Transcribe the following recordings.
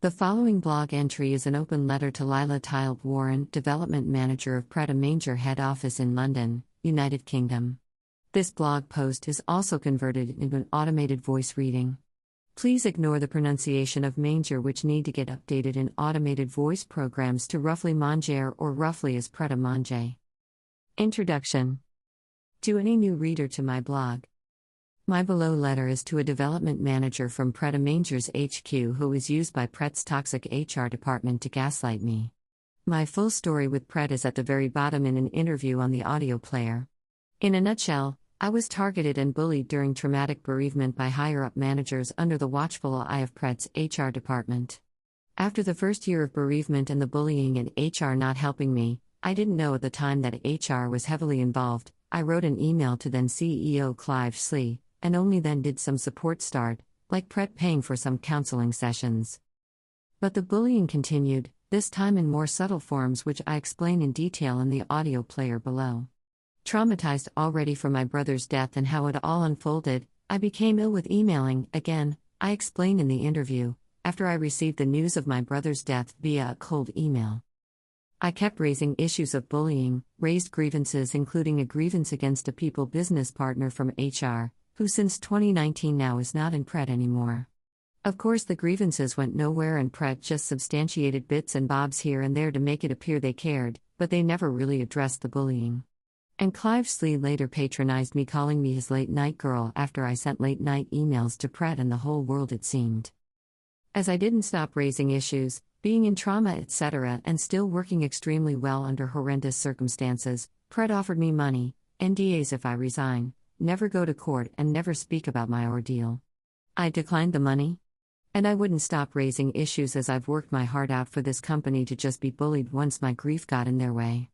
The following blog entry is an open letter to Lila Tighilt Warren, Development Manager of Pret A Manger Head Office in London, United Kingdom. This blog post is also converted into an automated voice reading. Please ignore the pronunciation of manger, which need to get updated in automated voice programs to roughly manger or roughly as Pret A Manger. Introduction. To any new reader to my blog. My below letter is to a development manager from Pret A Manger's HQ who is used by Pret's toxic HR department to gaslight me. My full story with Pret is at the very bottom in an interview on the audio player. In a nutshell, I was targeted and bullied during traumatic bereavement by higher-up managers under the watchful eye of Pret's HR department. After the first year of bereavement and the bullying and HR not helping me, I didn't know at the time that HR was heavily involved. I wrote an email to then CEO Clive Slee, and only then did some support start, like Pret paying for some counseling sessions. But the bullying continued, this time in more subtle forms which I explain in detail in the audio player below. Traumatized already from my brother's death and how it all unfolded, I became ill with emailing, again, I explain in the interview, after I received the news of my brother's death via a cold email. I kept raising issues of bullying, raised grievances including a grievance against a people business partner from HR, who since 2019 now is not in Pret anymore. Of course the grievances went nowhere and Pret just substantiated bits and bobs here and there to make it appear they cared, but they never really addressed the bullying. And Clive Slee later patronized me, calling me his late-night girl after I sent late-night emails to Pret and the whole world it seemed. As I didn't stop raising issues, being in trauma etc. and still working extremely well under horrendous circumstances, Pret offered me money, NDAs if I resign, never go to court and never speak about my ordeal. I declined the money. And I wouldn't stop raising issues as I've worked my heart out for this company to just be bullied once my grief got in their way.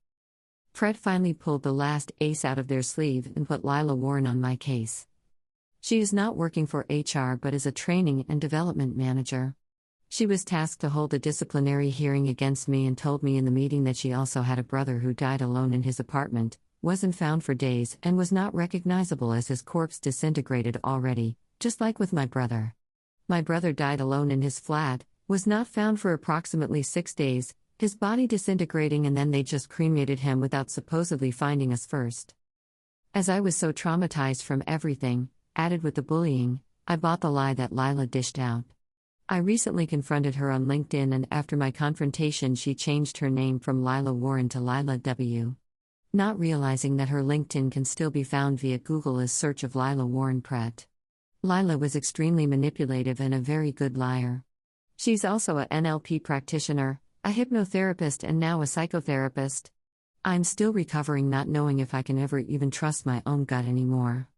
Pret finally pulled the last ace out of their sleeve and put Lila Warren on my case. She is not working for HR but is a training and development manager. She was tasked to hold a disciplinary hearing against me and told me in the meeting that she also had a brother who died alone in his apartment, wasn't found for days and was not recognizable as his corpse disintegrated already, just like with my brother. My brother died alone in his flat, was not found for approximately 6 days, his body disintegrating, and then they just cremated him without supposedly finding us first. As I was so traumatized from everything, added with the bullying, I bought the lie that Lila dished out. I recently confronted her on LinkedIn and after my confrontation she changed her name from Lila Warren to Lila W. Not realizing that her LinkedIn can still be found via Google as search of Lila Warren Pret. Lila was extremely manipulative and a very good liar. She's also a NLP practitioner, a hypnotherapist and now a psychotherapist. I'm still recovering, not knowing if I can ever even trust my own gut anymore.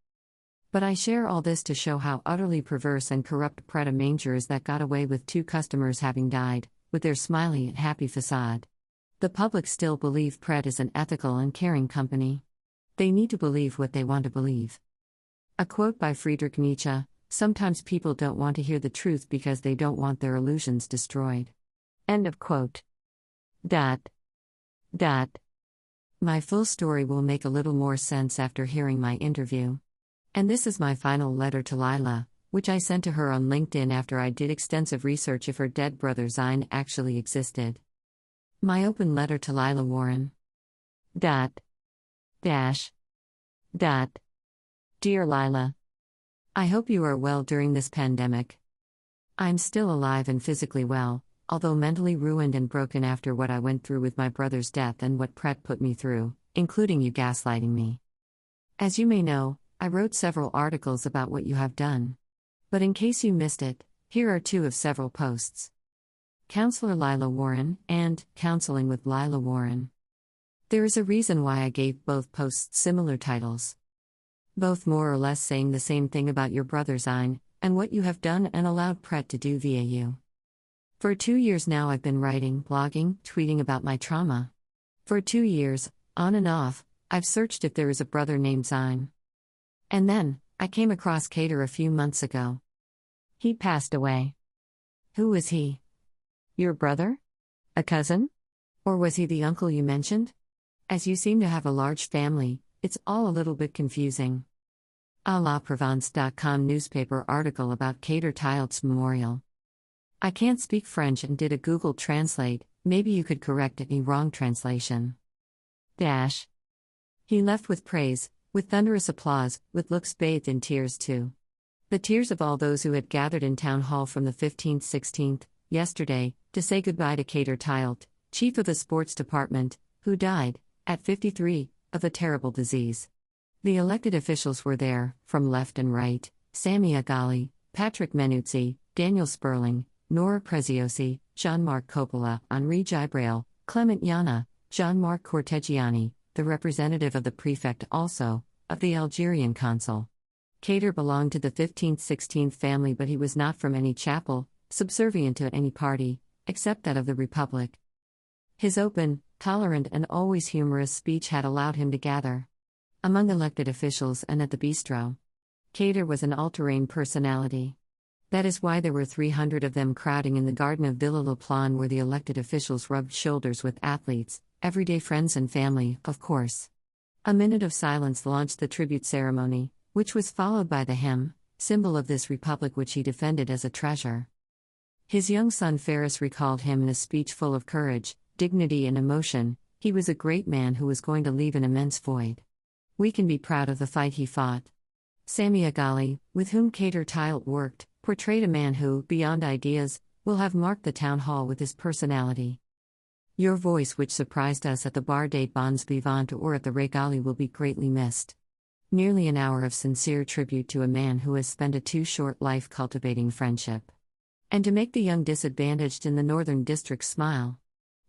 But I share all this to show how utterly perverse and corrupt Pret A Manger is that got away with 2 customers having died, with their smiley and happy facade. The public still believe Pret is an ethical and caring company. They need to believe what they want to believe. A quote by Friedrich Nietzsche, sometimes people don't want to hear the truth because they don't want their illusions destroyed. End of quote. My full story will make a little more sense after hearing my interview. And this is my final letter to Lila, which I sent to her on LinkedIn after I did extensive research if her dead brother Zine actually existed. My open letter to Lila Warren. Dear Lila, I hope you are well during this pandemic. I'm still alive and physically well, although mentally ruined and broken after what I went through with my brother's death and what Pret put me through, including you gaslighting me. As you may know, I wrote several articles about what you have done. But in case you missed it, here are 2 of several posts. Counselor Lila Warren and Counseling with Lila Warren. There is a reason why I gave both posts similar titles. Both more or less saying the same thing about your brother Zine, and what you have done and allowed Pret to do via you. For 2 years now I've been writing, blogging, tweeting about my trauma. For 2 years, on and off, I've searched if there is a brother named Zine. And then, I came across Kader a few months ago. He passed away. Who was he? Your brother? A cousin? Or was he the uncle you mentioned? As you seem to have a large family, it's all a little bit confusing. A la Provence.com newspaper article about Kader Tighilt's memorial. I can't speak French and did a Google Translate, maybe you could correct any wrong translation. Dash. He left with praise, with thunderous applause, with looks bathed in tears too. The tears of all those who had gathered in town hall from the 15th, 16th, yesterday, to say goodbye to Tighilt, chief of the sports department, who died, at 53, of a terrible disease. The elected officials were there, from left and right: Sammy Agali, Patrick Menuzzi, Daniel Sperling, Nora Preziosi, Jean-Marc Coppola, Henri Gibril, Clement Yana, Jean-Marc Cortegiani, the representative of the prefect also, of the Algerian consul. Kader belonged to the 15th-16th family, but he was not from any chapel, subservient to any party, except that of the Republic. His open, tolerant and always humorous speech had allowed him to gather among elected officials and at the bistro. Kader was an all-terrain personality. That is why there were 300 of them crowding in the garden of Villa Le Plan, where the elected officials rubbed shoulders with athletes, everyday friends and family, of course. A minute of silence launched the tribute ceremony, which was followed by the hymn, symbol of this republic which he defended as a treasure. His young son Ferris recalled him in a speech full of courage, dignity and emotion. He was a great man who was going to leave an immense void. We can be proud of the fight he fought. Sammy Agali, with whom Tighilt worked, portrayed a man who, beyond ideas, will have marked the town hall with his personality. Your voice, which surprised us at the Bar des Bons Vivants or at the Regali, will be greatly missed. Nearly an hour of sincere tribute to a man who has spent a too short life cultivating friendship. And to make the young disadvantaged in the northern district smile.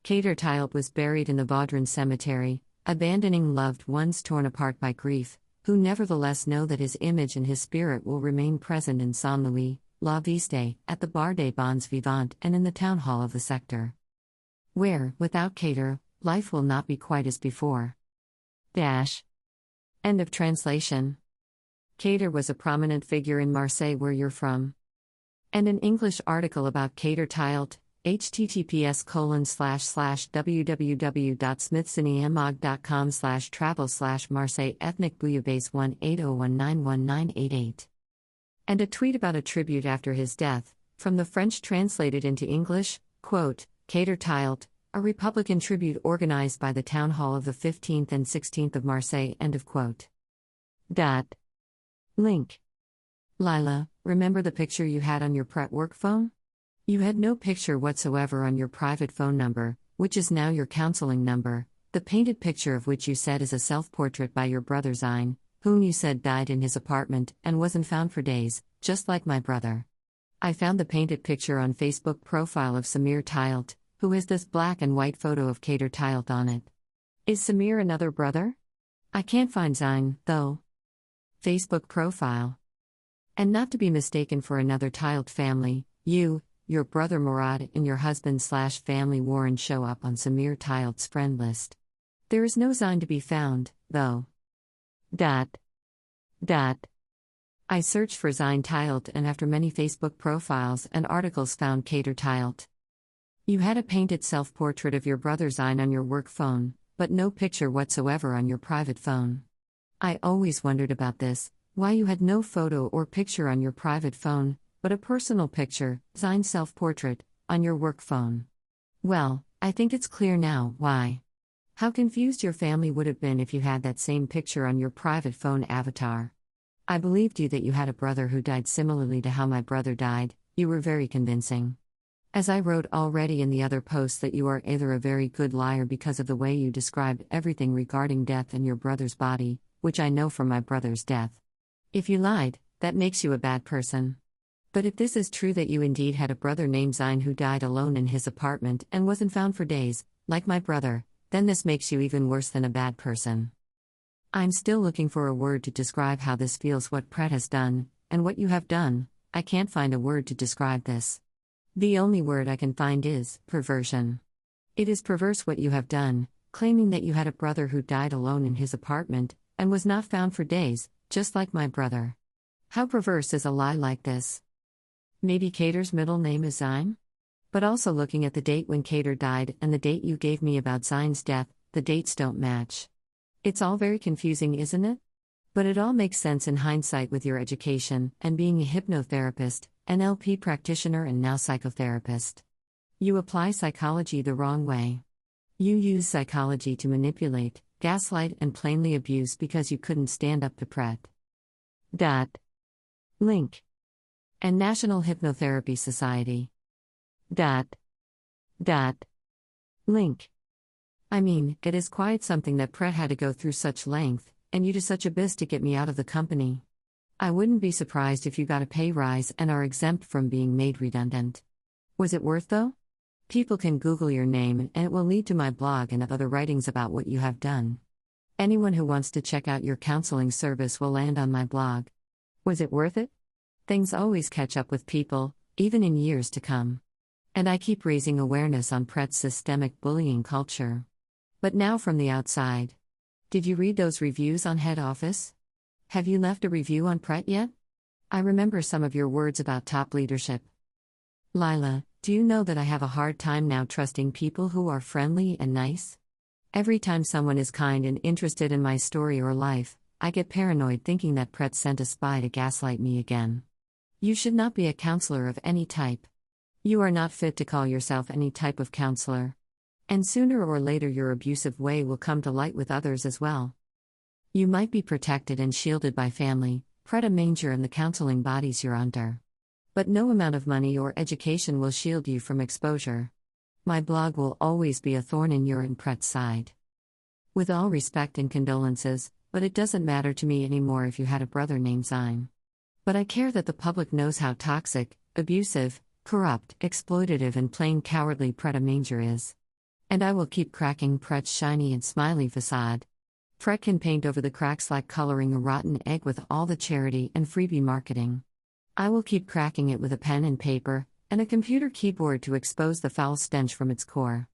Tighilt was buried in the Vaudran cemetery, abandoning loved ones torn apart by grief, who nevertheless know that his image and his spirit will remain present in Saint Louis, La Viste, at the Bar des Bons Vivants and in the town hall of the sector. Where, without Kader, life will not be quite as before. Dash. End of translation. Kader was a prominent figure in Marseille, where you're from. And an English article about Tighilt, https://www.smithsonianmag.com/travel/Marseille ethnic bouillabaisse 180191988. And a tweet about a tribute after his death, from the French translated into English, quote, Tighilt, a Republican tribute organized by the Town Hall of the 15th and 16th of Marseille, end of quote. Link. Lila, remember the picture you had on your Pret work phone? You had no picture whatsoever on your private phone number, which is now your counseling number, the painted picture of which you said is a self-portrait by your brother Zine, whom you said died in his apartment and wasn't found for days, just like my brother. I found the painted picture on Facebook profile of Samir Tighilt, who has this black and white photo of Tighilt on it. Is Samir another brother? I can't find Zine, though. Facebook profile. And not to be mistaken for another Tighilt family, you, your brother Murad and your husband/family Warren show up on Samir Tighilt's friend list. There is no Zine to be found, though. I searched for Zine Tighilt and after many Facebook profiles and articles found Tighilt. You had a painted self-portrait of your brother Zine on your work phone, but no picture whatsoever on your private phone. I always wondered about this, why you had no photo or picture on your private phone, but a personal picture, Zine self-portrait, on your work phone. Well, I think it's clear now why. How confused your family would have been if you had that same picture on your private phone avatar. I believed you that you had a brother who died similarly to how my brother died. You were very convincing. As I wrote already in the other posts, that you are either a very good liar because of the way you described everything regarding death and your brother's body, which I know from my brother's death. If you lied, that makes you a bad person. But if this is true, that you indeed had a brother named Zine who died alone in his apartment and wasn't found for days, like my brother, then this makes you even worse than a bad person. I'm still looking for a word to describe how this feels, what Pret has done, and what you have done. I can't find a word to describe this. The only word I can find is perversion. It is perverse what you have done, claiming that you had a brother who died alone in his apartment and was not found for days, just like my brother. How perverse is a lie like this? Maybe Kader's middle name is Zine? But also looking at the date when Kader died and the date you gave me about Zine's death, the dates don't match. It's all very confusing, isn't it? But it all makes sense in hindsight with your education and being a hypnotherapist, NLP practitioner and now psychotherapist. You apply psychology the wrong way. You use psychology to manipulate, gaslight, and plainly abuse because you couldn't stand up to Pret. Link. And National Hypnotherapy Society. Link. I mean, it is quite something that Pret had to go through such length, and you to such abyss to get me out of the company. I wouldn't be surprised if you got a pay rise and are exempt from being made redundant. Was it worth though? People can Google your name and it will lead to my blog and other writings about what you have done. Anyone who wants to check out your counseling service will land on my blog. Was it worth it? Things always catch up with people, even in years to come. And I keep raising awareness on Pret's systemic bullying culture. But now from the outside. Did you read those reviews on head office? Have you left a review on Pret yet? I remember some of your words about top leadership. Lila, do you know that I have a hard time now trusting people who are friendly and nice? Every time someone is kind and interested in my story or life, I get paranoid thinking that Pret sent a spy to gaslight me again. You should not be a counselor of any type. You are not fit to call yourself any type of counselor. And sooner or later your abusive way will come to light with others as well. You might be protected and shielded by family, Pret A Manger, and the counseling bodies you're under. But no amount of money or education will shield you from exposure. My blog will always be a thorn in your and Pret's side. With all respect and condolences, but it doesn't matter to me anymore if you had a brother named Zyme. But I care that the public knows how toxic, abusive, corrupt, exploitative, and plain cowardly Pret A Manger is. And I will keep cracking Pret's shiny and smiley facade. Pret can paint over the cracks like coloring a rotten egg with all the charity and freebie marketing. I will keep cracking it with a pen and paper, and a computer keyboard to expose the foul stench from its core.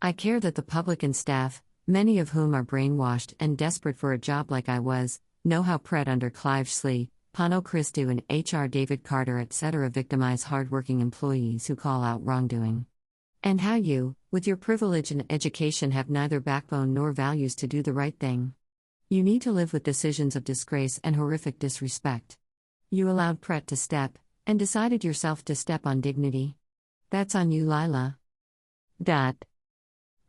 I care that the public and staff, many of whom are brainwashed and desperate for a job like I was, know how Pret under Clive Slee, Pano Christou, and HR David Carter etc. victimize hardworking employees who call out wrongdoing. And how you, with your privilege and education, have neither backbone nor values to do the right thing. You need to live with decisions of disgrace and horrific disrespect. You allowed Pret to step, and decided yourself to step on dignity. That's on you, Lila.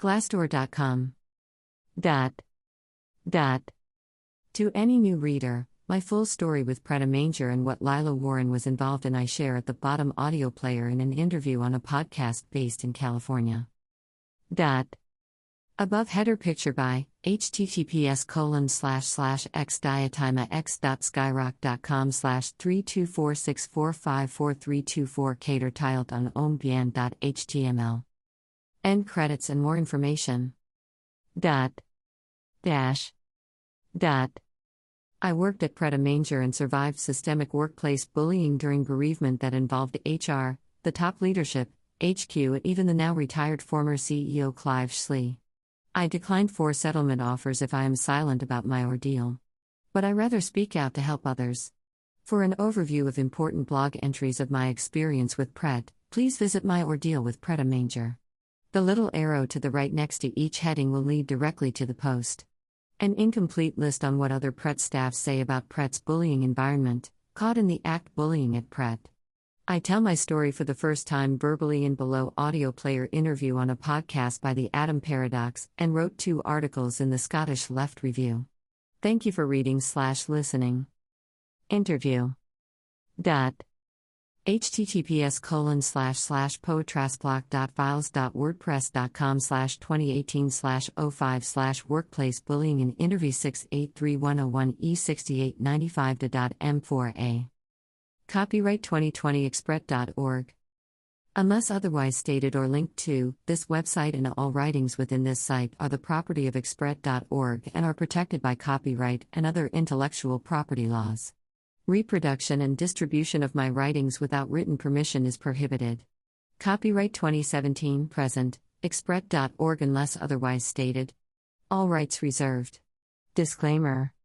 Glassdoor.com. To any new reader, my full story with Pret A Manger and what Lila Warren was involved in I share at the bottom audio player in an interview on a podcast based in California. Above header picture by https://x.diatima.x.skyrock.com/32464544324 cater Tighilt on ombien.html. End credits and more information. I worked at Pret A Manger and survived systemic workplace bullying during bereavement that involved HR, the top leadership, HQ, and even the now retired former CEO Clive Slee. I declined 4 settlement offers if I am silent about my ordeal. But I rather speak out to help others. For an overview of important blog entries of my experience with Pret, please visit My Ordeal with Pret A Manger. The little arrow to the right next to each heading will lead directly to the post. An incomplete list on what other Pret staff say about Pret's bullying environment, caught in the act bullying at Pret. I tell my story for the first time verbally in below audio player interview on a podcast by the Atom Paradox, and wrote 2 articles in the Scottish Left Review. Thank you for reading/listening. Interview. https://poetrasblock.files.wordpress.com/2018/05/workplace-bullying and interview 683101E6895.m4a. Copyright 2020 expret.org. Unless otherwise stated or linked to, this website and all writings within this site are the property of expret.org and are protected by copyright and other intellectual property laws. Reproduction and distribution of my writings without written permission is prohibited. Copyright 2017 present, expret.org unless otherwise stated. All rights reserved. Disclaimer.